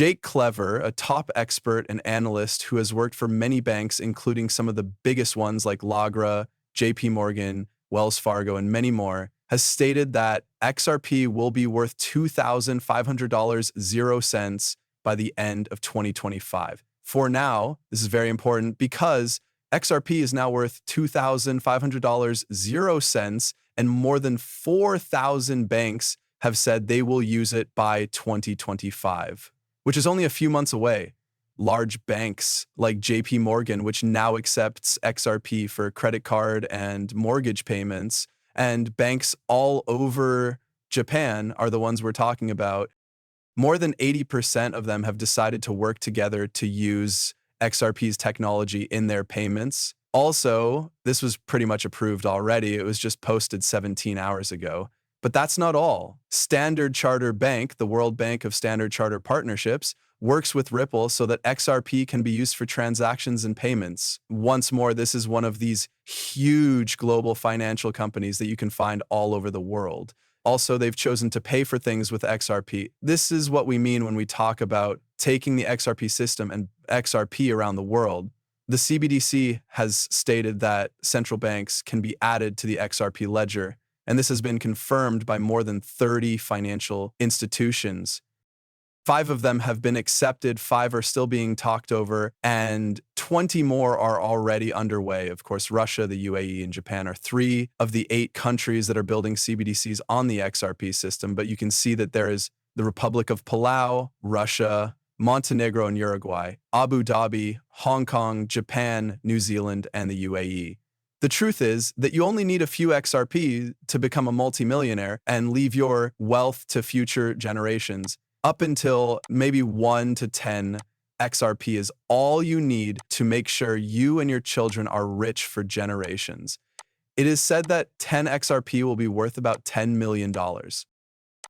Jake Clever, a top expert and analyst who has worked for many banks, including some of the biggest ones like Lagra, JP Morgan, Wells Fargo, and many more, has stated that XRP will be worth $2,500.00 by the end of 2025. For now, this is very important because XRP is now worth $2,500.00, and more than 4,000 banks have said they will use it by 2025, which is only a few months away. Large banks like JP Morgan, which now accepts XRP for credit card and mortgage payments, and banks all over Japan are the ones we're talking about. More than 80% of them have decided to work together to use XRP's technology in their payments. Also, this was pretty much approved already. It was just posted 17 hours ago. But that's not all. Standard Chartered Bank, the World Bank of Standard Chartered Partnerships, works with Ripple so that XRP can be used for transactions and payments. Once more, this is one of these huge global financial companies that you can find all over the world. Also, they've chosen to pay for things with XRP. This is what we mean when we talk about taking the XRP system and XRP around the world. The CBDC has stated that central banks can be added to the XRP ledger, and this has been confirmed by more than 30 financial institutions. 5 of them have been accepted, 5 are still being talked over, and 20 more are already underway. Of course, Russia, the UAE, and Japan are 3 of the 8 countries that are building CBDCs on the XRP system, but you can see that there is the Republic of Palau, Russia, Montenegro and Uruguay, Abu Dhabi, Hong Kong, Japan, New Zealand, and the UAE. The truth is that you only need a few XRP to become a multimillionaire and leave your wealth to future generations. Up until maybe 1 to 10 XRP is all you need to make sure you and your children are rich for generations. It is said that 10 XRP will be worth about $10 million.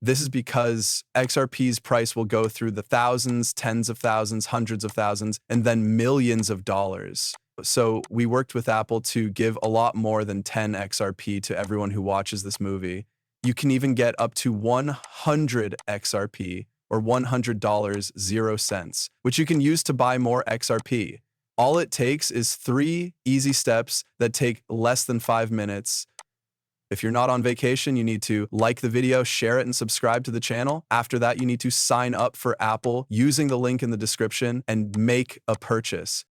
This is because XRP's price will go through the thousands, tens of thousands, hundreds of thousands, and then millions of dollars. So we worked with Apple to give a lot more than 10 XRP to everyone who watches this movie. You can even get up to 100 XRP or $100.00, which you can use to buy more XRP. All it takes is 3 easy steps that take less than 5 minutes. If you're not on vacation, you need to like the video, share it, and subscribe to the channel. After that, you need to sign up for Apple using the link in the description and make a purchase.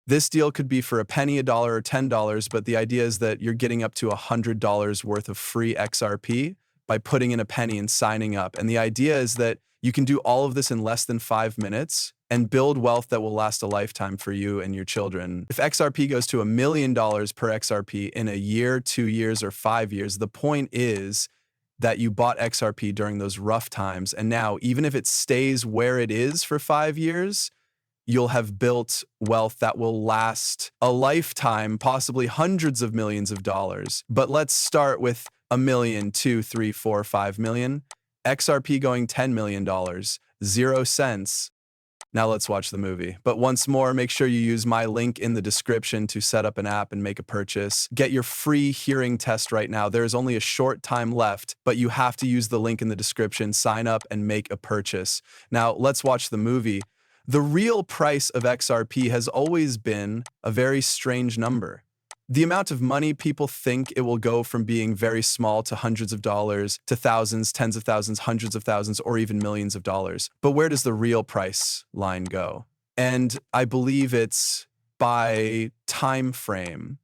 This deal could be for a penny, $1, or $10, but the idea is that you're getting up to $100 worth of free XRP by putting in a penny and signing up. And the idea is that you can do all of this in less than 5 minutes and build wealth that will last a lifetime for you and your children. If XRP goes to $1 million per XRP in a year, 2 years, or 5 years, the point is that you bought XRP during those rough times. And now, even if it stays where it is for 5 years, you'll have built wealth that will last a lifetime, possibly hundreds of millions of dollars. But let's start with $1 million, 2, 3, 4, 5 million. XRP going $10 million, 0 cents. Now let's watch the movie. But once more, make sure you use my link in the description to set up an app and make a purchase. Get your free hearing test right now. There is only a short time left, but you have to use the link in the description, sign up, and make a purchase. Now let's watch the movie. The real price of XRP has always been a very strange number. The amount of money people think it will go from being very small to hundreds of dollars, to thousands, tens of thousands, hundreds of thousands, or even millions of dollars. But where does the real price line go? And I believe it's by time frame.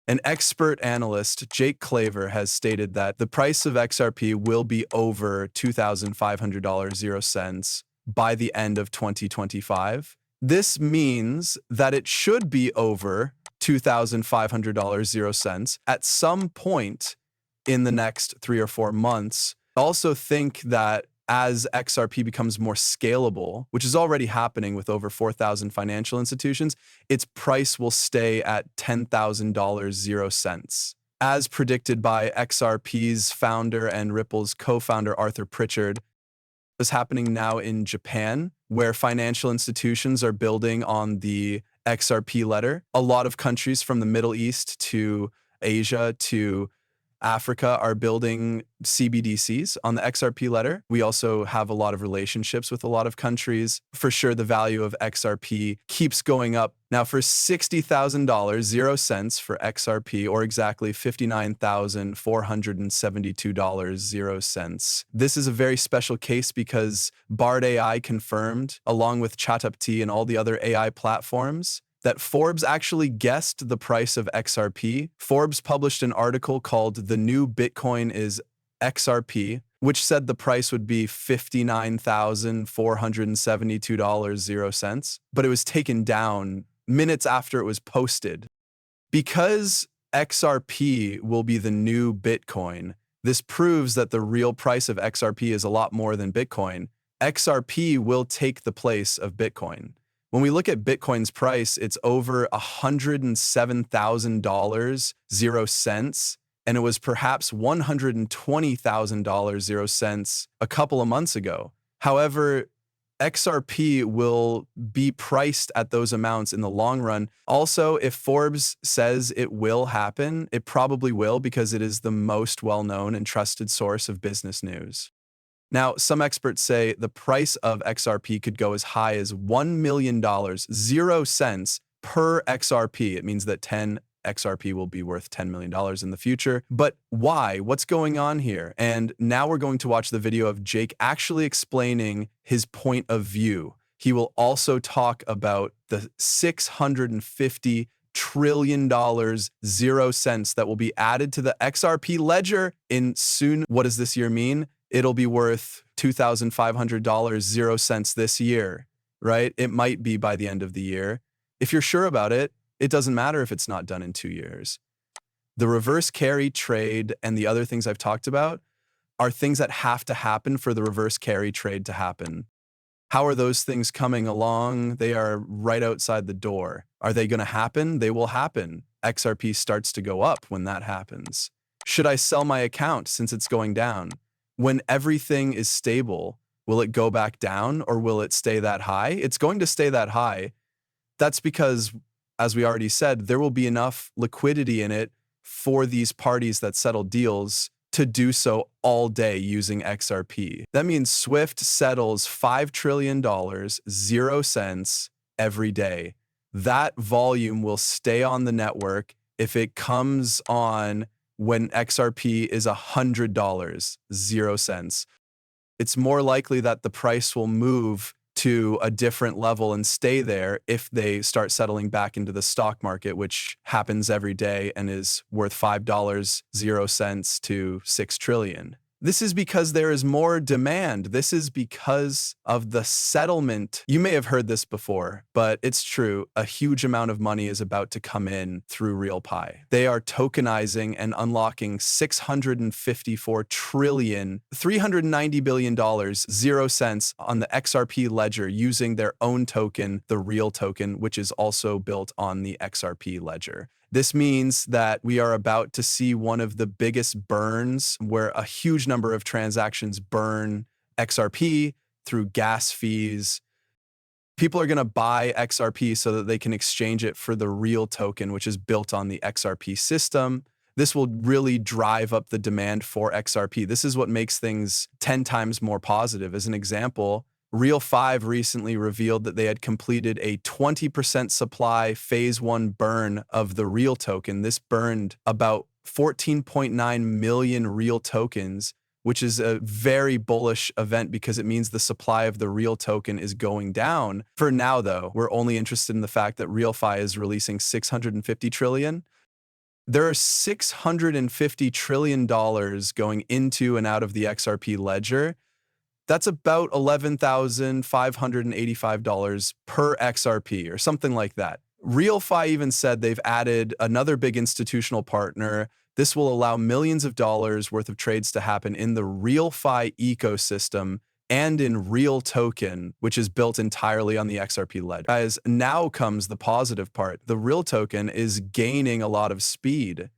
An expert analyst, Jake Clever, has stated that the price of XRP will be over $2,500.00 by the end of 2025. This means that it should be over $2,500.00 at some point in the next 3 or 4 months. I also think that as XRP becomes more scalable, which is already happening with over 4,000 financial institutions, its price will stay at $10,000.00. As predicted by XRP's founder and Ripple's co-founder Arthur Pritchard, is happening now in Japan, where financial institutions are building on the XRP ledger. A lot of countries from the Middle East to Asia to Africa are building CBDCs on the XRP ledger. We also have a lot of relationships with a lot of countries. For sure, the value of XRP keeps going up. Now, for $60,000, 0 cents for XRP, or exactly $59,472, 0 cents. This is a very special case because Bard AI confirmed, along with ChatGPT and all the other AI platforms, that Forbes actually guessed the price of XRP. Forbes published an article called "The New Bitcoin is XRP," which said the price would be $59,472, 0 cents, but it was taken down minutes after it was posted. Because XRP will be the new Bitcoin, this proves that the real price of XRP is a lot more than Bitcoin. XRP will take the place of Bitcoin. When we look at Bitcoin's price, it's over $107,000, 0 cents, and it was perhaps $120,000, 0 cents a couple of months ago. However, XRP will be priced at those amounts in the long run. Also, if Forbes says it will happen, it probably will because it is the most well-known and trusted source of business news. Now, some experts say the price of XRP could go as high as $1 million, 0 cents per XRP. It means that 10 XRP will be worth $10 million in the future. But why? What's going on here? And now we're going to watch the video of Jake actually explaining his point of view. He will also talk about the $650 trillion, 0 cents that will be added to the XRP ledger in soon. What does this year mean? It'll be worth $2,500, 0 cents this year, right? It might be by the end of the year. If you're sure about it, it doesn't matter if it's not done in 2 years. The reverse carry trade and the other things I've talked about are things that have to happen for the reverse carry trade to happen. How are those things coming along? They are right outside the door. Are they going to happen? They will happen. XRP starts to go up when that happens. Should I sell my account since it's going down? When everything is stable, will it go back down or will it stay that high? It's going to stay that high. That's because, as we already said, there will be enough liquidity in it for these parties that settle deals to do so all day using XRP. That means Swift settles $5 trillion, 0 cents every day. That volume will stay on the network if it comes on when XRP is $100, 0 cents. It's more likely that the price will move to a different level and stay there if they start settling back into the stock market, which happens every day and is worth $5, 0 cents to 6 trillion. This is because there is more demand. This is because of the settlement. You may have heard this before, but it's true. A huge amount of money is about to come in through RealPi. They are tokenizing and unlocking $654 trillion, $390 billion, 0 cents on the XRP ledger using their own token, the Real token, which is also built on the XRP ledger. This means that we are about to see one of the biggest burns where a huge number of transactions burn XRP through gas fees. People are going to buy XRP so that they can exchange it for the Real token, which is built on the XRP system. This will really drive up the demand for XRP. This is what makes things 10 times more positive. As an example, Real 5 recently revealed that they had completed a 20% supply phase 1 burn of the Real token. This burned about 14.9 million Real tokens, which is a very bullish event because it means the supply of the Real token is going down. For now, though, we're only interested in the fact that RealFi is releasing $650 trillion. There are $650 trillion going into and out of the XRP ledger. That's about $11,585 per XRP or something like that. RealFi even said they've added another big institutional partner. This will allow millions of dollars worth of trades to happen in the RealFi ecosystem and in Real token, which is built entirely on the XRP ledger. Guys, now comes the positive part. The Real token is gaining a lot of speed.